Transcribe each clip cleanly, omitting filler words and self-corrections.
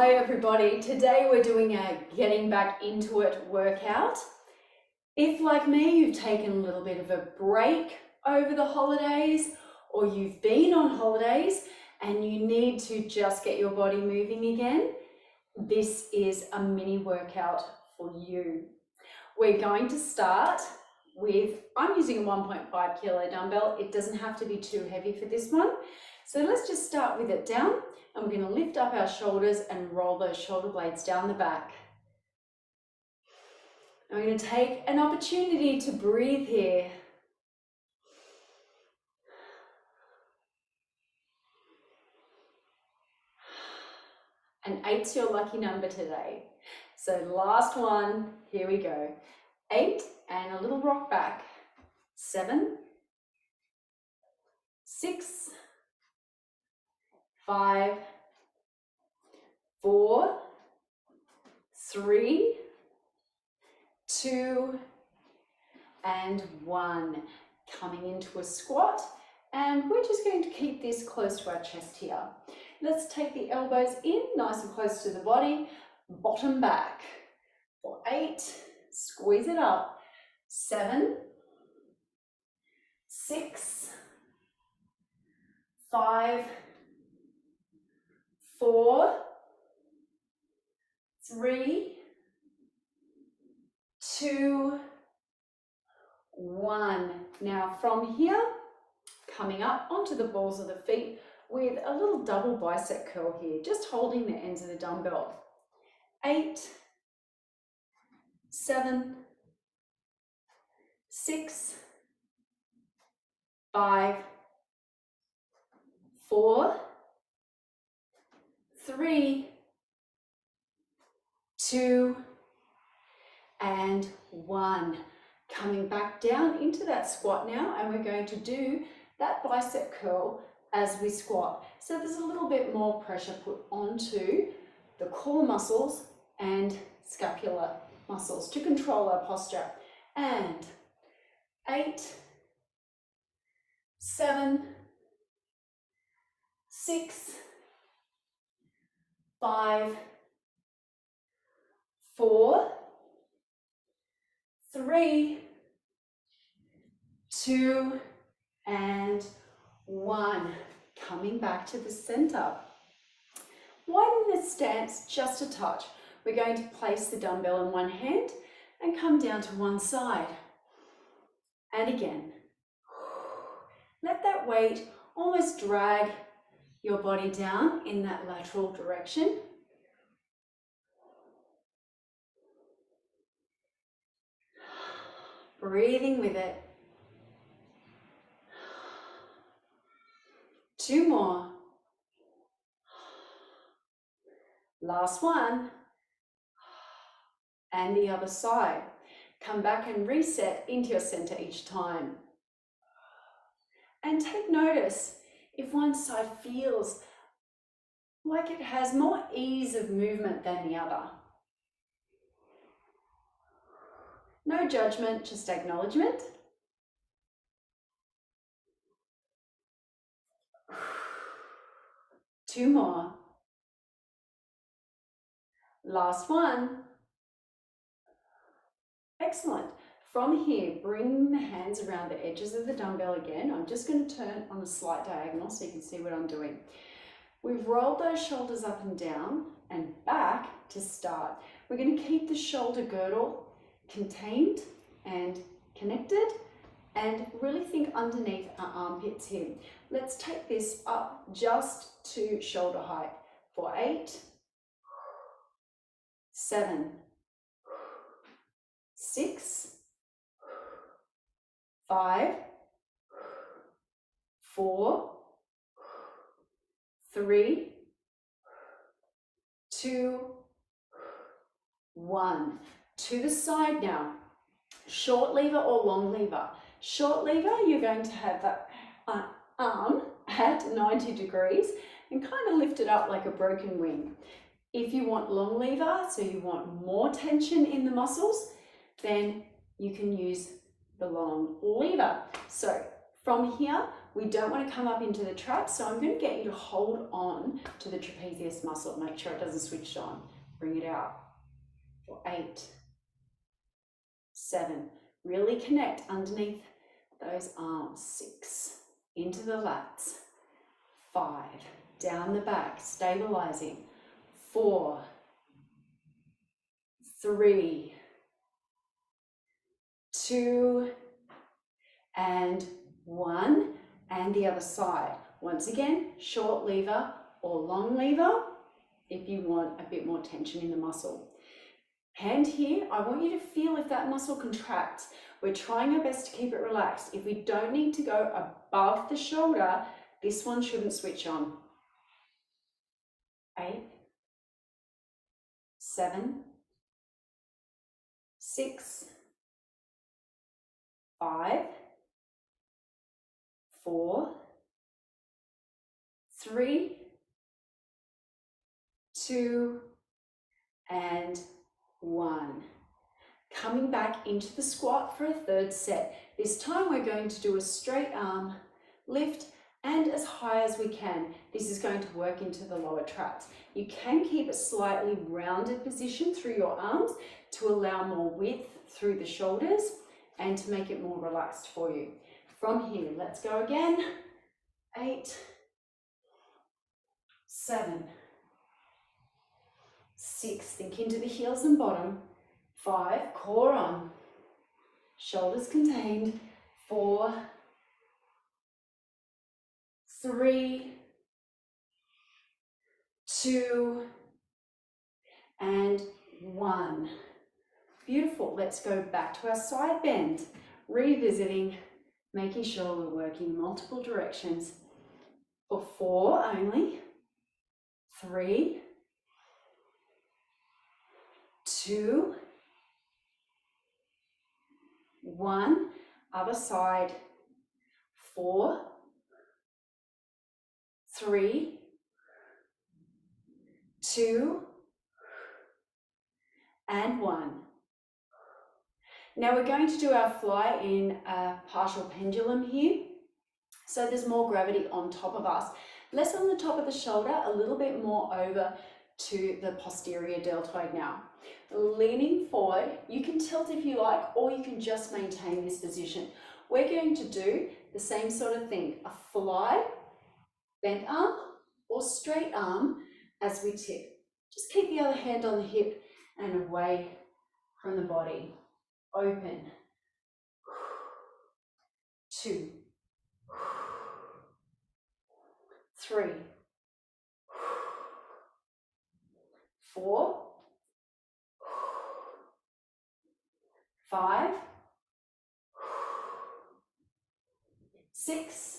Hi everybody, today we're doing a getting back into it workout. If like me you've taken a little bit of a break over the holidays or you've been on holidays and you need to just get your body moving again, this is a mini workout for you. We're going to start with, I'm using a 1.5 kilo dumbbell. It doesn't have to be too heavy for this one. So let's just start with it down. And we're going to lift up our shoulders and roll those shoulder blades down the back. I'm going to take an opportunity to breathe here. And 8's your lucky number today. So last one, here we go. 8 and a little rock back. 7, 6, 5, 4, 3, 2, and 1. Coming into a squat, and we're just going to keep this close to our chest here. Let's take the elbows in, nice and close to the body, bottom back. For 8, squeeze it up. 7, 6, 5, 4, 3, 2, 1. Now from here, coming up onto the balls of the feet with a little double bicep curl here, just holding the ends of the dumbbell. 8, 7, 6, 5, 4, 3, 2, and 1. Coming back down into that squat now, and we're going to do that bicep curl as we squat. So there's a little bit more pressure put onto the core muscles and scapular muscles to control our posture. And 8, 7, 6, 5, 4, 3, 2, and 1. Coming back to the center. Widen the stance just a touch. We're going to place the dumbbell in one hand and come down to one side. And again. Let that weight almost drag your body down in that lateral direction. Breathing with it. 2 more. Last one. And the other side. Come back and reset into your center each time. And take notice if one side feels like it has more ease of movement than the other. No judgment, just acknowledgement. Two more. Last one. Excellent. From here, bring the hands around the edges of the dumbbell again. I'm just going to turn on a slight diagonal so you can see what I'm doing. We've rolled those shoulders up and down and back to start. We're going to keep the shoulder girdle contained and connected and really think underneath our armpits here. Let's take this up just to shoulder height for 8, 7, 6, 5, 4, 3, 2, 1. To the side now. Short lever or long lever. Short lever, you're going to have that arm at 90 degrees and kind of lift it up like a broken wing. If you want long lever, so you want more tension in the muscles, then you can use the long lever. So From here, we don't want to come up into the trap, so I'm going to get you to hold on to the trapezius muscle. Make sure it doesn't switch on. Bring it out for 8, 7. Really connect underneath those arms. 6, into the lats. 5, down the back, stabilizing. 4, 3, 2, and 1. And the other side. Once again, short lever or long lever if you want a bit more tension in the muscle. Hand here, I want you to feel if that muscle contracts. We're trying our best to keep it relaxed. If we don't need to go above the shoulder, this one shouldn't switch on. 8, 7, 6, 5, 4, 3, 2, and 1. Coming back into the squat for a third set. This time we're going to do a straight arm lift and as high as we can. This is going to work into the lower traps. You can keep a slightly rounded position through your arms to allow more width through the shoulders and to make it more relaxed for you. From here, let's go again. 8, 7, 6, think into the heels and bottom. 5, core on, shoulders contained. 4, 3, 2, and 1. Beautiful. Let's go back to our side bend, revisiting, making sure we're working multiple directions for 4 only. 3, 2, 1. Other side. 4, 3, 2, and 1. Now we're going to do our fly in a partial pendulum here. So there's more gravity on top of us. Less on the top of the shoulder, a little bit more over to the posterior deltoid now. Leaning forward, you can tilt if you like, or you can just maintain this position. We're going to do the same sort of thing, a fly, bent arm, or straight arm as we tip. Just keep the other hand on the hip and away from the body. Open. 2, 3, 4, 5, 6,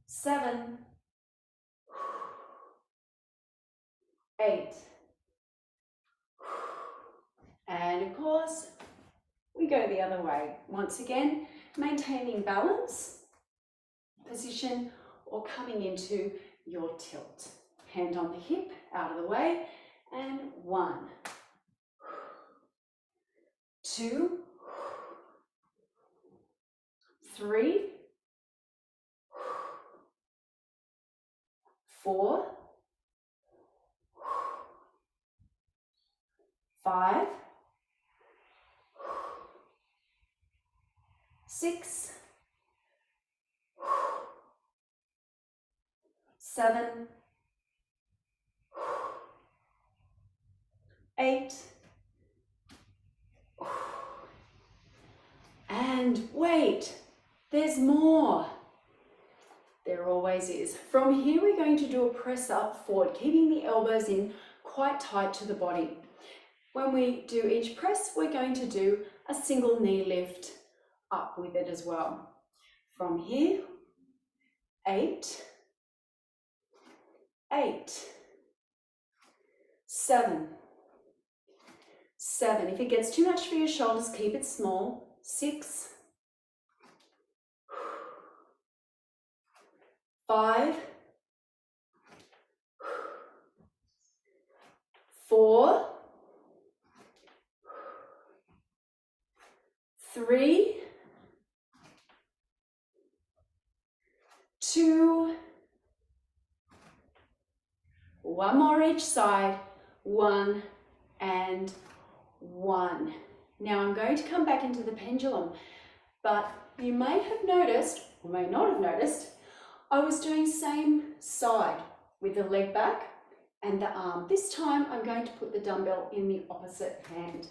7, 8. And of course, we go the other way. Once again, maintaining balance, position, or coming into your tilt. Hand on the hip, out of the way, and 1, 2, 3, 4, 5, 6, 7, 8, and wait, there's more. There always is. From here, we're going to do a press up forward, keeping the elbows in quite tight to the body. When we do each press, we're going to do a single knee lift up with it as well. From here, 8, 8, 7, 7. If it gets too much for your shoulders, keep it small. 6, 5, 4, 3, on each side, 1 and 1. Now I'm going to come back into the pendulum, but you may have noticed, or may not have noticed, I was doing same side with the leg back and the arm. This time I'm going to put the dumbbell in the opposite hand.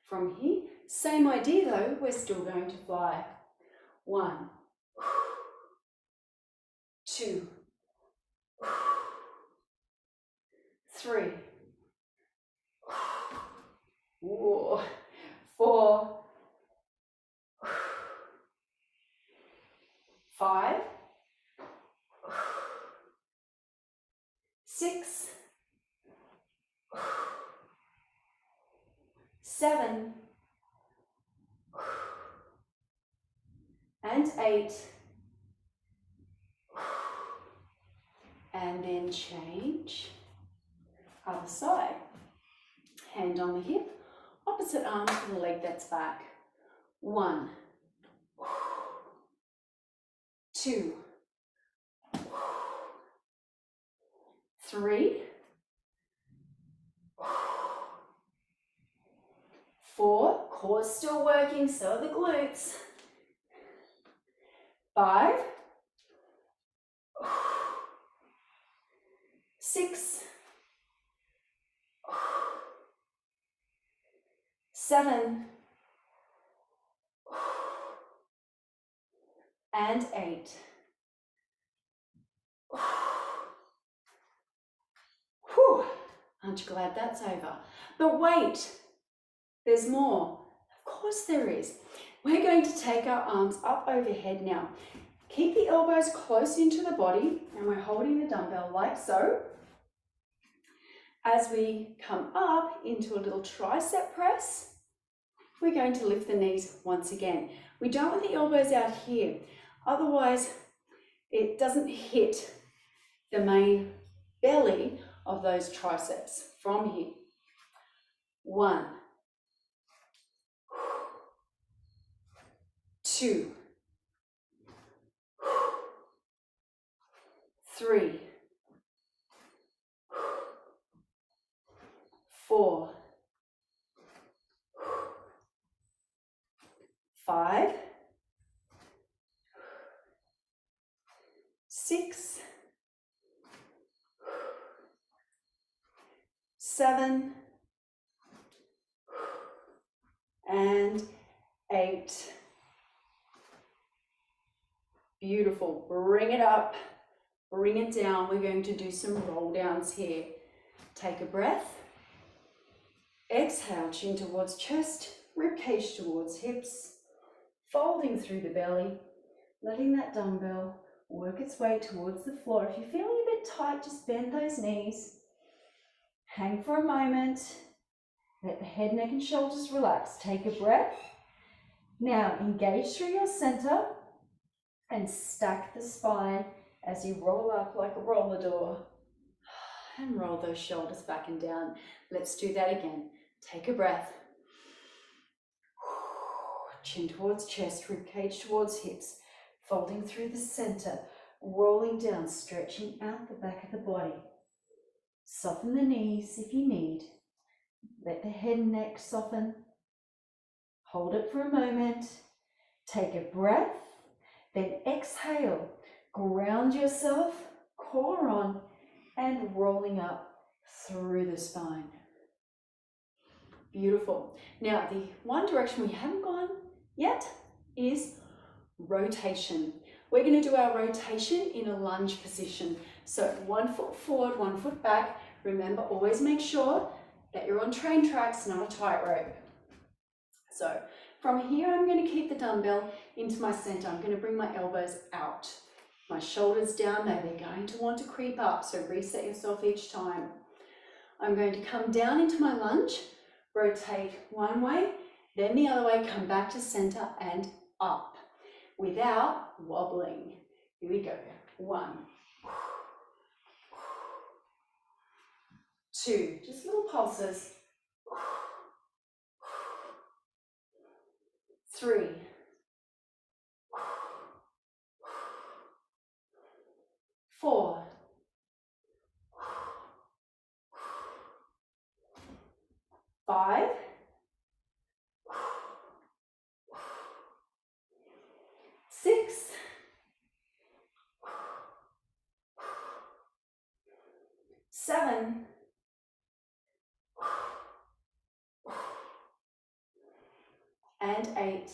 From here, same idea though, we're still going to fly. 1, 2, 3, 4, 5, 6, 7, and 8, and then change. Other side. Hand on the hip, opposite arm to the leg that's back. 1, 2, 3, 4, core still working, so are the glutes. 5, 6, 7, and 8. Whew. Aren't you glad that's over? But wait, there's more. Of course there is. We're going to take our arms up overhead now. Keep the elbows close into the body, and we're holding the dumbbell like so. As we come up into a little tricep press, we're going to lift the knees once again. We don't want the elbows out here, otherwise it doesn't hit the main belly of those triceps from here. 1, 2, 3, 4, 5, 6, 7, and 8. Beautiful. Bring it up, bring it down. We're going to do some roll downs here. Take a breath. Exhale, chin towards chest, rib cage towards hips, folding through the belly, letting that dumbbell work its way towards the floor. If you're feeling a bit tight, just bend those knees. Hang for a moment. Let the head, neck, and shoulders relax. Take a breath. Now engage through your center and stack the spine as you roll up like a roller door. And roll those shoulders back and down. Let's do that again. Take a breath. Chin towards chest, rib cage towards hips, folding through the center, rolling down, stretching out the back of the body. Soften the knees if you need. Let the head and neck soften. Hold it for a moment. Take a breath, then exhale. Ground yourself, core on, and rolling up through the spine. Beautiful. Now, the one direction we haven't gone yet is rotation. We're going to do our rotation in a lunge position. So 1 foot forward, 1 foot back. Remember, always make sure that you're on train tracks, not a tightrope. So from here, I'm going to keep the dumbbell into my center. I'm going to bring my elbows out. My shoulders down, they're going to want to creep up, so reset yourself each time. I'm going to come down into my lunge, rotate one way, then the other way, come back to center and up without wobbling. Here we go. 1, 2, just little pulses. 3, 4, 7, and 8.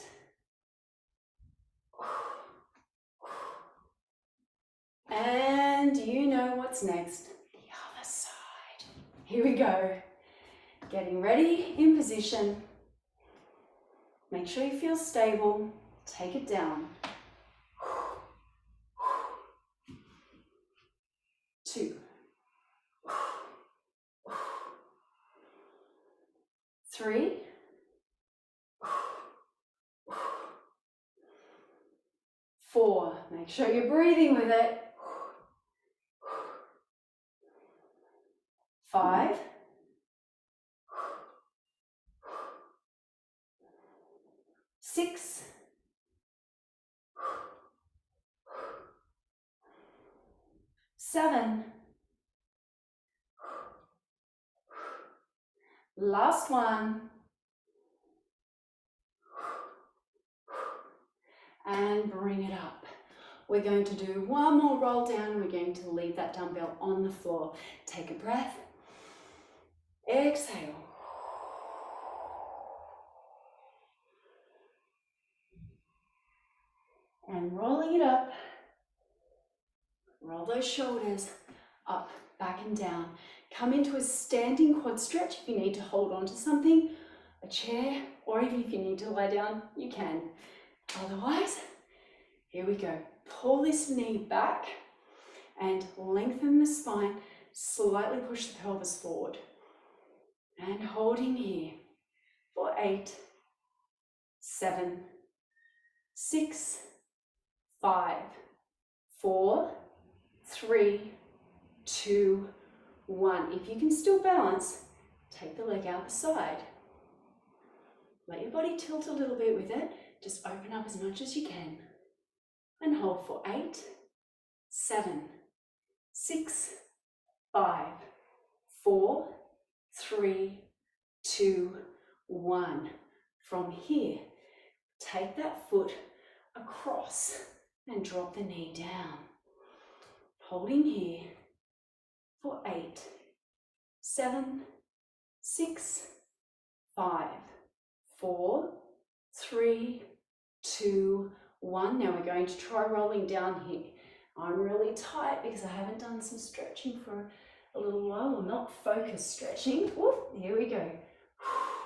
And you know what's next. The other side. Here we go. Getting ready in position. Make sure you feel stable. Take it down. 2. 3. 4. Make sure you're breathing with it. 5. 6. 7. Last one. And bring it up. We're going to do one more roll down and we're going to leave that dumbbell on the floor. Take a breath. Exhale. And rolling it up. Roll those shoulders up, back and down. Come into a standing quad stretch if you need to hold on to something, a chair, or even if you need to lie down, you can. Otherwise, here we go. Pull this knee back and lengthen the spine. Slightly push the pelvis forward. And holding here for 8, 7, 6, 5, 4, 3, 2, 1. If you can still balance, take the leg out the side. Let your body tilt a little bit with it. Just open up as much as you can. And hold for 8, 7, 6, 5, 4, 3, 2, 1. From here, take that foot across and drop the knee down. Holding here for 8, 7, 6, 5, 4, 3, 2, 1. Now we're going to try rolling down here. I'm really tight because I haven't done some stretching for a little while. I'm not focused stretching. Ooh, here we go.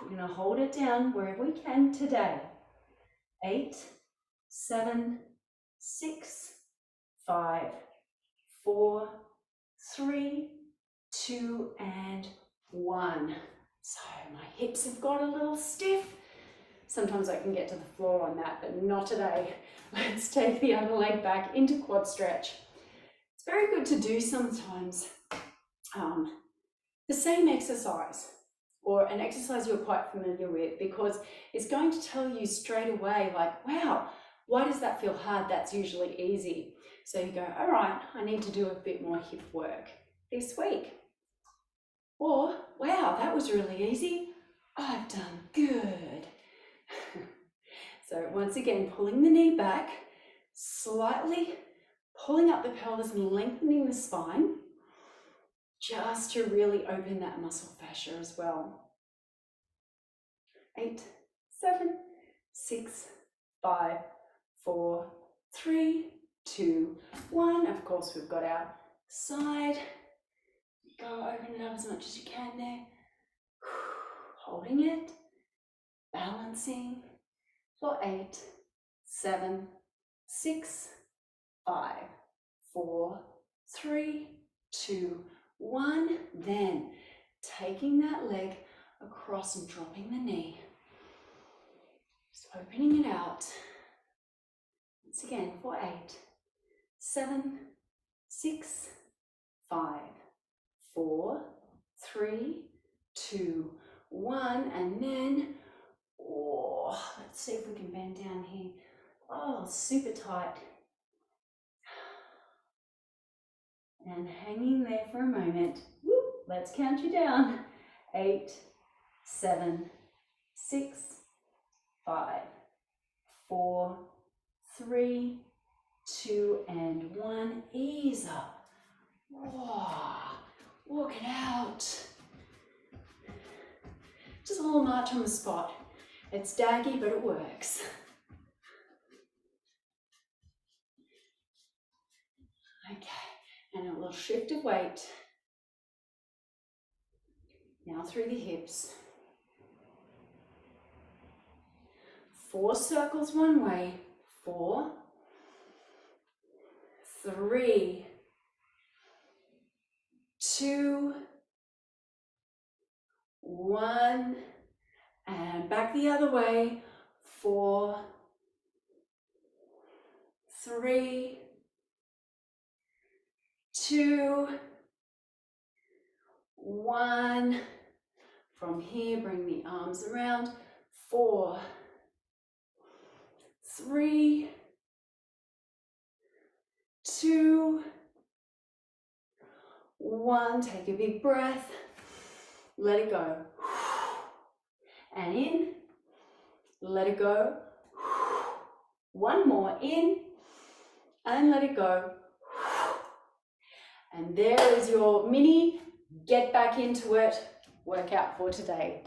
We're going to hold it down wherever we can today. 8, 7, 6, 5, 4, 3, 2, and 1. So my hips have got a little stiff. Sometimes I can get to the floor on that, but not today. Let's take the other leg back into quad stretch. It's very good to do sometimes the same exercise or an exercise you're quite familiar with, because it's going to tell you straight away, like, wow, why does that feel hard? That's usually easy. So you go, all right, I need to do a bit more hip work this week. Or, wow, that was really easy. I've done good. So once again, pulling the knee back, slightly pulling up the pelvis and lengthening the spine, just to really open that muscle fascia as well. 8, 7, 6, 5, 4, 3, 2, 1. Of course, we've got our side. Go, open it up as much as you can there. Holding it, balancing for 8, 7, 6, 5, 4, 3, 2, 1. Then taking that leg across and dropping the knee. Just opening it out. Once again for 8, 7, 6, 5, 4, 3, 2, 1. And then, oh, let's see if we can bend down here. Oh, super tight. And hanging there for a moment. Woo, let's count you down. 8, 7, 6, 5, 4, 3, 2, and 1. Ease up. Whoa. Walk it out. Just a little march on the spot. It's daggy, but it works. Okay, and a little shift of weight. Now through the hips. 4 circles one way. 4, 3, 2, 1, and back the other way. 4, 3, 2, 1. From here, bring the arms around. 4, 3, 2, 1. Take a big breath. Let it go. And in. Let it go. One more in. And let it go. And there is your mini get back into it workout for today.